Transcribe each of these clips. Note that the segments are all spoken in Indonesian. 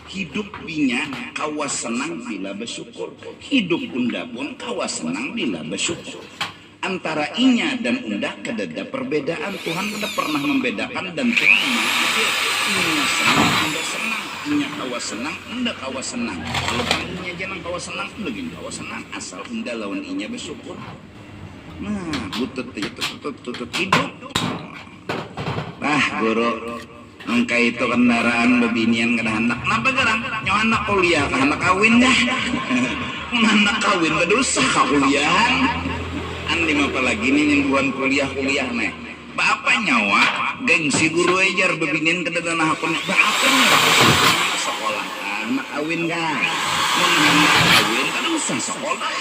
hidup binya kawas senang bila bersyukur, hidup unda pun kawas senang bila bersyukur. Antara inya dan unda kedada perbedaan. Tuhan tidak pernah membedakan dan Tuhan mengadil. Inya senang, unda senang, inya kawas senang, unda kawas senang. Kalau inya jangan kawas senang, unda gini kawas senang. Asal unda lawan inya bersyukur. Nah, butut hidup. Guru, engka itu kendaraan bebinian kada hendak. Kenapa garang? Nyawa anak kuliah, anak kawin dah. Anak kawin berdosa ka kuliahan. Andi apa lagi nih nyembuhan kuliah nih. Bapak nyawa, gengsi guru ejar bebinian kada tanah akun. Bapak nyawa sekolah, anak kawin dah. Anak kawin kada usah sekolah.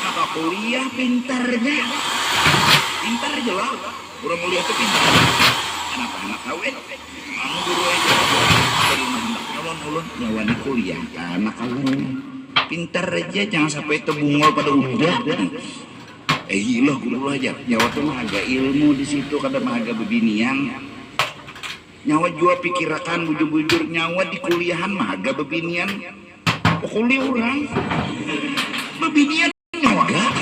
Apa kuliah pintar dah. Pintar aja lah. Kurang mulia itu pintar. Kenapa anak kawin? Kamu guru aja. Dari mana ulun nyawani kuliah. Anak kawin. Pintar aja, jangan sampai terbungol pada udah. Ilah guru aja. Nyawa tuh mah agak ilmu di situ, kada mah agak bebinian. Nyawa jua pikirakan bujur-bujur nyawa di kuliahan mah agak bebinian. Kuliah orang. Bebinian nyawa gak?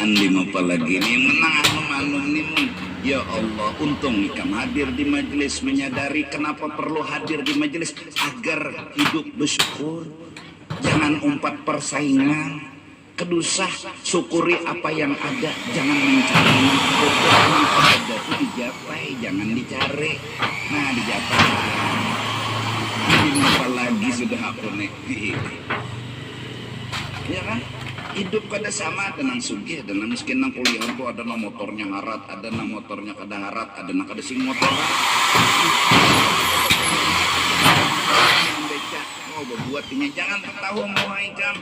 Andi apa lagi nih menang manung nih. Ya Allah, untung ikam hadir di majelis, menyadari kenapa perlu hadir di majelis agar hidup bersyukur. Jangan umpat persaingan, kedusah, syukuri apa yang ada, jangan mencari apa ada itu dijapai, jangan dicari. Nah, dijapai. Ini apa lagi sudah aku nih. Ya kan? Hidup kada sama, ada nang sugih, ada nang miskin, nang kuliah tuh ada nang motornya harat, ada nang motornya kada harat, ada nang kada sing motor. Becak, oh berbuatnya jangan tahu mau ikam.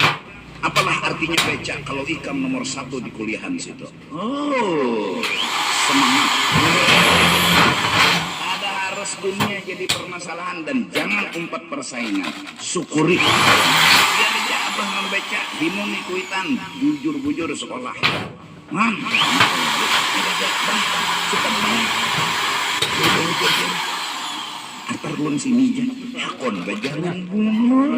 Apalah artinya becak kalau ikam nomor 1 di kuliahan situ? Oh, semangat. Ada harus dunia jadi permasalahan dan jangan umpat persaingan. Syukuri. Abah membaca bimun ikuitan bujur-bujur sekolah. Mam, suka banget. Atar belum sini aja. Akon bajalan bungur.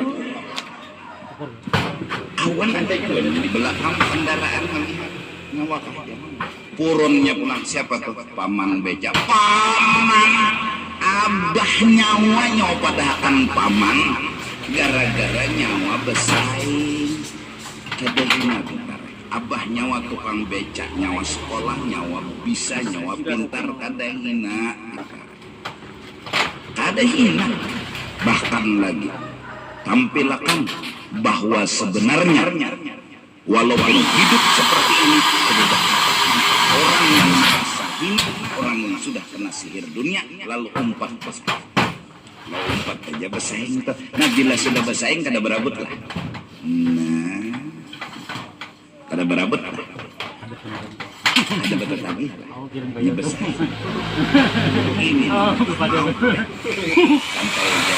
Awan ada juga di belakang kendaraan melihat ngawakah. Puronnya pulang siapa tuh? Paman beca. Paman. Abah nyawa pada akan paman. Gara-gara nyawa bersaing kada hina pintar. Abah nyawa tukang becak, nyawa sekolah, nyawa bisa, nyawa pintar, kada hina. Kada hina. Bahkan lagi tampilkan bahwa sebenarnya walaupun hidup seperti ini orang yang merasa hina, orang yang sudah kena sihir dunia lalu umpat mau umpat aja bersaing tuh. Nah bila sudah bersaing kada berabut lah. Nah kada berabut ada betul lagi hanya bersaing ini sampai aja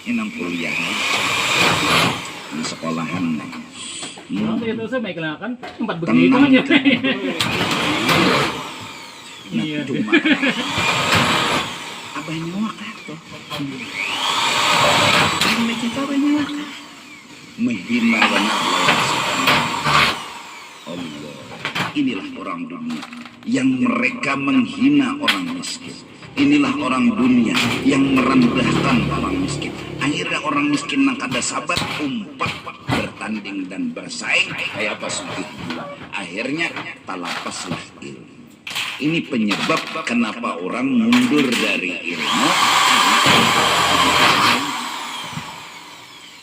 inang kuliah di sekolahan itu saya baik kan tempat begitu aja. Iya cuma abah nyawa kata kan macam abah nyawa kata menghina Allah. Inilah orang dunia yang mereka menghina orang miskin. Inilah orang dunia yang merendahkan orang miskin. Akhirnya orang miskin yang kada sabar umpat bertanding dan bersaing kayak apa sugih pula. Akhirnya talapaslah ilmu. Ini penyebab kenapa orang mundur dari ilmu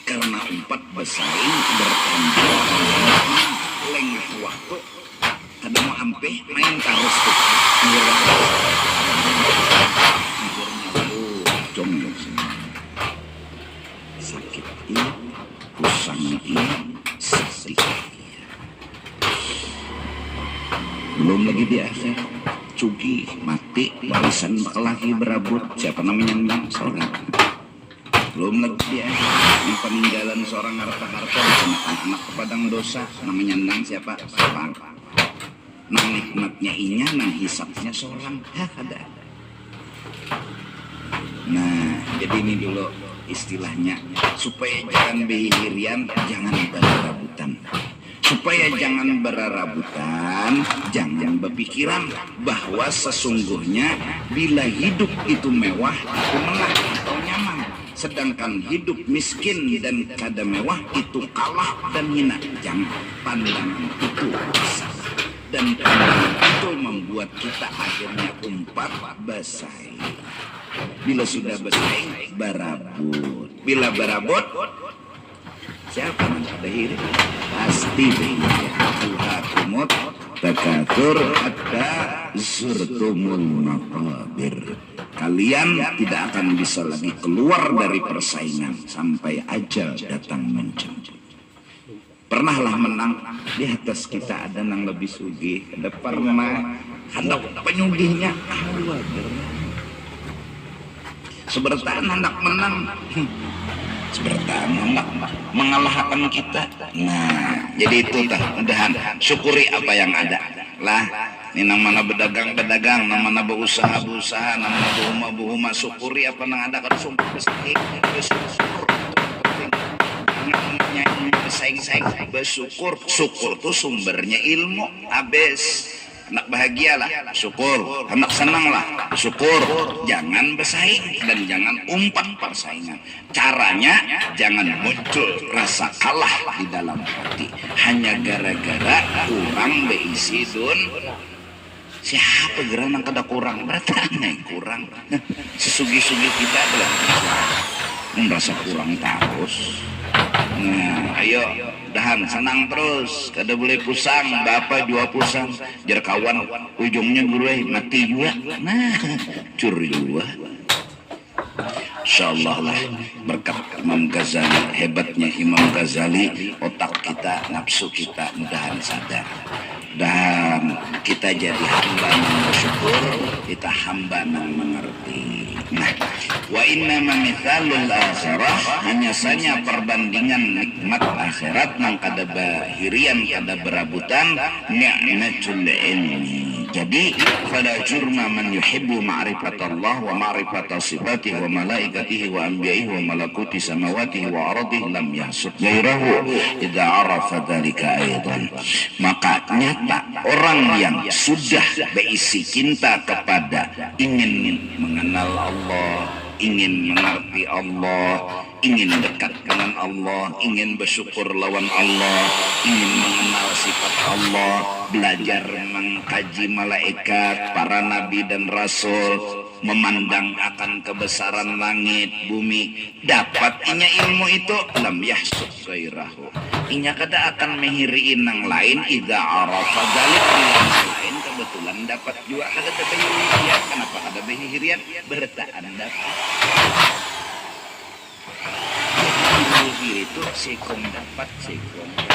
karena umpat bersaing bertanding lengah waktu kada mau ampe main tarus tuh akhirnya sakit ini kusang ini sedih belum lagi di akhir cugi mati warisan bakal lagi berabut siapa namanya nang seorang belum lagi di akhir yang peninggalan seorang harta-harta anak-anak kepadang dosa namanya nang siapa nang nikmatnya inya nang hisapnya seorang ada Nah, jadi ini dulu istilahnya supaya jangan berhirian, jangan berarabutan. Supaya jangan berarabutan, jangan berpikiran bahwa sesungguhnya bila hidup itu mewah, itu menang atau nyaman. Sedangkan hidup miskin dan kada mewah itu kalah dan hina. Jangan, pandangan itu salah. Dan pandangan itu membuat kita akhirnya umpat bersaing. Bila sudah bersaing, barabut. Bila barabut, siapa yang berdiri? Pasti berdiri. Tuhakumut takatur hatta zurtumul maqabir. Kalian tidak akan bisa lagi keluar dari persaingan sampai ajal datang menjemput. Pernahlah menang di atas kita ada yang lebih sugih, ada pernah hendak penyugihnya sebertaan hendak menang, sebertaan hendak mengalahkan kita. Nah, jadi itu mudahan syukuri apa yang ada lah. Ini nang mana berdagang, nang mana berusaha, nang mana buhuma, syukuri apa nang ada kan sumpah bersyukur. Bersaing, bersyukur. Syukur tuh sumbernya ilmu. Habis anak bahagialah, syukur. Anak senanglah, syukur. Jangan bersaing dan jangan umpat persaingan. Caranya jangan muncul rasa kalah di dalam hati hanya gara-gara kurang beisi dun. Siapa geranang kada kurang? Berarti aneh kurang. Sesugi-sugi kita adalah merasa kurang terus. Nah, ayo dahan senang terus, kada boleh pusang. Bapak jua pusang, jar kawan ujungnya guru mati juga. Nah, cur juga. Insyaallah lah berkat Imam Ghazali, hebatnya Imam Ghazali, otak kita, nafsu kita mudahan sadar. Dan kita jadi hamba yang bersyukur, kita hamba yang mengerti. Nah, wa inna mamithalul akhirah, hanya saja perbandingan nikmat akhirat nang kada bahirian kada berabutan ni'matul ilmi. Jadi fala jurma man yuhibbu ma'rifatallah wa ma'rifata sifatihi wa malaikatihi wa anbiya'ihi wa malakuti samawatihi wa ardihi lam yahsud ghairahu idza arafa dzalika aidan. Maka nyata orang yang sudah berisi cinta kepada ingin mengenal Allah, ingin mengerti Allah, ingin dekat dengan Allah, ingin bersyukur lawan Allah, ingin mengenal sifat Allah, belajar mengkaji malaikat, para nabi dan rasul, memandang akan kebesaran langit, bumi, dapat inya ilmu itu lam yahsud ghairahu. Inya kada akan mehiriin yang lain idza arafa dzalik, yang lain kebetulan dapat juga kada behirian. Kenapa kada behirian? Bertaan dapat. Itu sekom dapat sekom ya.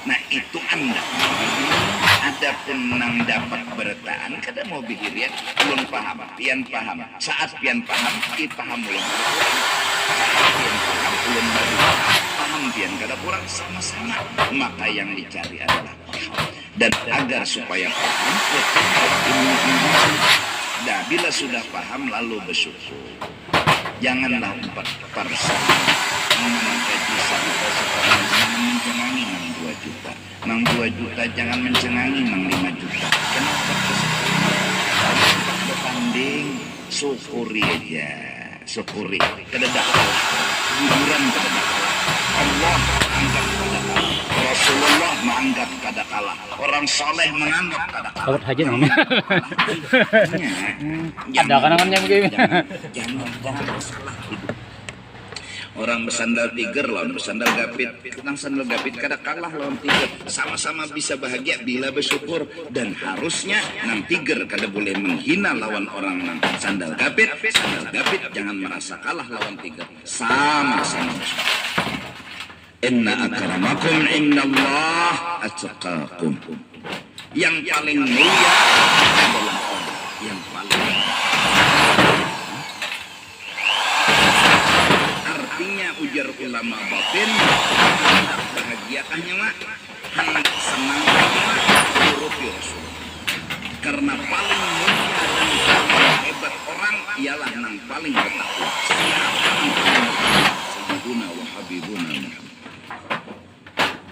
Nah itu anda ada penang dapat bertahan kada mau bihirian belum paham pian paham saat pian paham paham belum pian paham belum baru paham pian kada kurang sama-sama, maka yang dicari adalah paham. Dan agar supaya paham nah bila sudah paham lalu bersyukur. Janganlah umpat persaingan. Jangan gaji sampai sekarang, jangan mencengangi nang 2 juta. Nang 2 juta jangan mencengangi nang 5 juta. Kenapa umpat bertanding? Syukuri aja, syukuri. Kada kalah, hiburan kada kalah. Allah anggap kada kalah. Rasulullah menganggap kada kalah. Orang soleh menganggap kada kalah. Kawat haji namanya. Ada kan-kannya begini. Jangan salah hidup. Orang bersandal tiger lawan bersandal gapit. Tentang sandal gapit kada kalah lawan tiger. Sama-sama bisa bahagia bila bersyukur. Dan harusnya nang tiger kada boleh menghina lawan orang nang sandal gapit. Sandal gapit jangan merasa kalah lawan tiger. Sama-sama. Inna akramakum indallah atqakum. Yang paling mulia adalah orang yang paling artinya ujar ulama batin bahagiakahnya mak hendak senang mak huruf Rasul karena paling mulia dan ialah yang paling bertakwa. Siapa yang paling bertakwa? Sayyiduna wa habibuna Muhammad.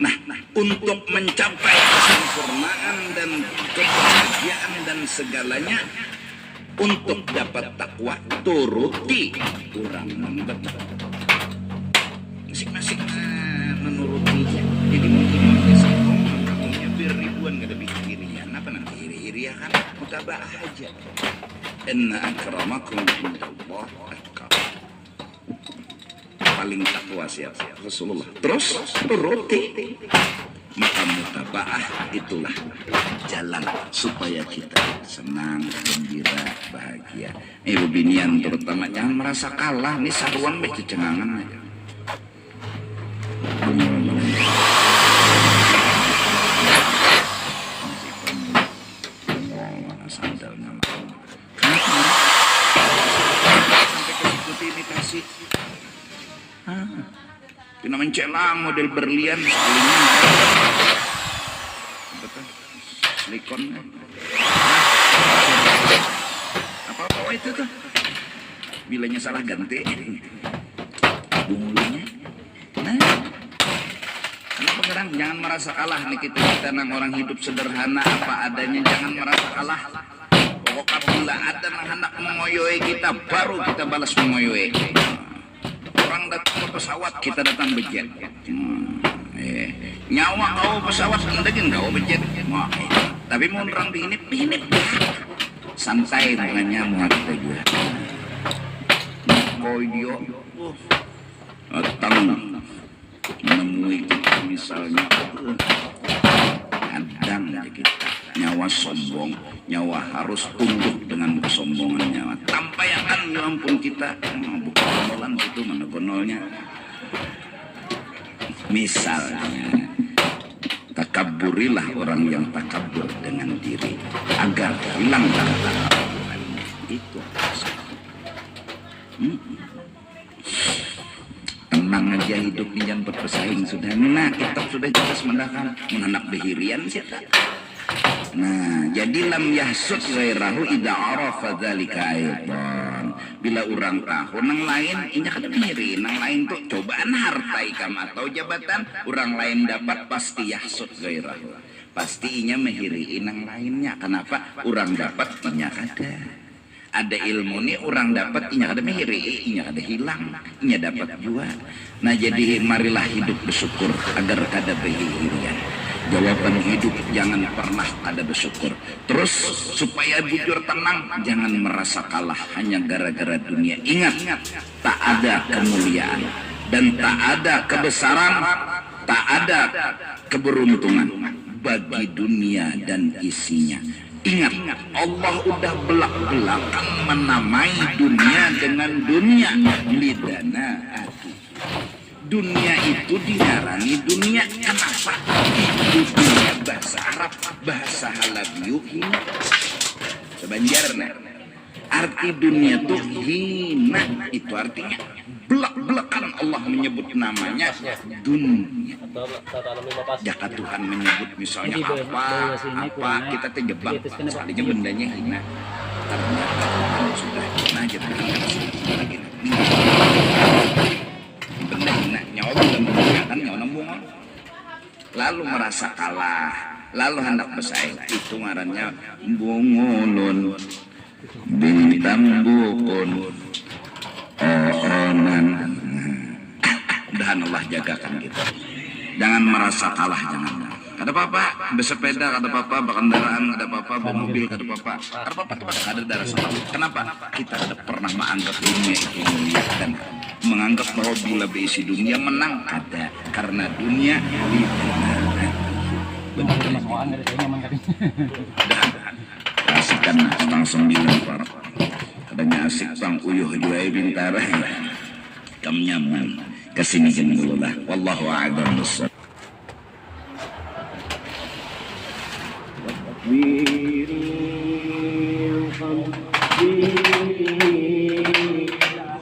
Nah, untuk mencapai kesempurnaan dan kebahagiaan dan segalanya, untuk dapat takwa turuti orang yang bertakwa. Masing-masing menurutinya. Jadi mungkin punya ribuan gak ada irian. Apa nanti iri-iri ya kan? Mutabah aja. Inna akramakum indallah atqakum. Paling takwa siapa? Rasulullah. Terus turuti. Maka mutabaah itulah jalan supaya kita senang, gembira, bahagia. Ibu binian terutama jangan merasa kalah. Nih saruan baca cengangan aja. Sandalnya sampai ke ikuti imitasi. Kena mencelang model berlian sekalinya. Betul. Silikon. Apa itu tuh? Bilanya salah ganti. Bumbunya. Nah. Kenapa kadang jangan merasa kalah nih kita nang orang hidup sederhana apa adanya, jangan merasa kalah. Pokoknya bila ada nang hendak mengoyoi kita baru kita balas mengoyoi. Orang datang ke pesawat kita datang bejet. Nyawa kau pesawat mendegin kau bejet. Tapi mau orang di ini pinip santai dengannya mau kita juga. Koyo datang menemui kita misalnya kadang kita nyawa sombong, nyawa harus tunduk dengan kesombongan nyawa tanpa yang kan ya ampun kita bukan gonolan itu mana gonolnya misalnya takaburilah orang yang takabur dengan diri agar hilang takabur itu tenang aja hidup ini jangan berpesaing sudah. Nah kita sudah jelas mendakan menanak behirian siapa. Nah jadi lam yahsud ghairahu idza arafa dzalika aidan. Bila orang tahu nang lain inya kada miri, nang lain tuh cobaan harta ikam atau jabatan orang lain dapat pasti yahsud ghairahu. Pasti inya mehiri nang lainnya. Kenapa? Orang dapat inya kada. Ada ilmu nih orang dapat inya kada mehiri, inya kada hilang, inya dapat juga. Nah jadi marilah hidup bersyukur agar kada behirian. Jawaban hidup jangan pernah kada bersyukur. Terus supaya bujur tenang jangan merasa kalah hanya gara-gara dunia. Ingat tak ada kemuliaan dan tak ada kebesaran, tak ada keberuntungan bagi dunia dan isinya. Ingat, Allah udah belak-belakan menamai dunia dengan dunia lidana ati. Dunia itu dinarani dunia kenapa? Itu dunia bahasa Arab, bahasa Halabiu hina. Sebanjarnya arti dunia itu hina, itu artinya belak-belakan Allah menyebut namanya dunia. Jika Tuhan menyebut misalnya apa kita terjebak sekalinya bendanya hina. Ternyata Tuhan sudah hina aja Tuhan lagi. Benda hina nyawa belum kan nyawa nembung. Lalu merasa kalah, lalu hendak bersaing itu ngarannya bungulun bintang bukun onan. Mudahan Allah jagakan kita. Jangan merasa kalah, jangan. Kada apa-apa bersepeda, kada apa-apa berkendaraan, kada apa-apa bawa mobil, kada apa-apa. Kada apa-apa itu ada darah salah. Kenapa? Kita tidak pernah menganggap dunia itu mulia dan menganggap bahwa bila berisi dunia menang ada karena dunia asikkan setang 9 par katanya asik bang uyuh juai bintara kam nyaman kesini dulu lah wallahu a'lam bissawab.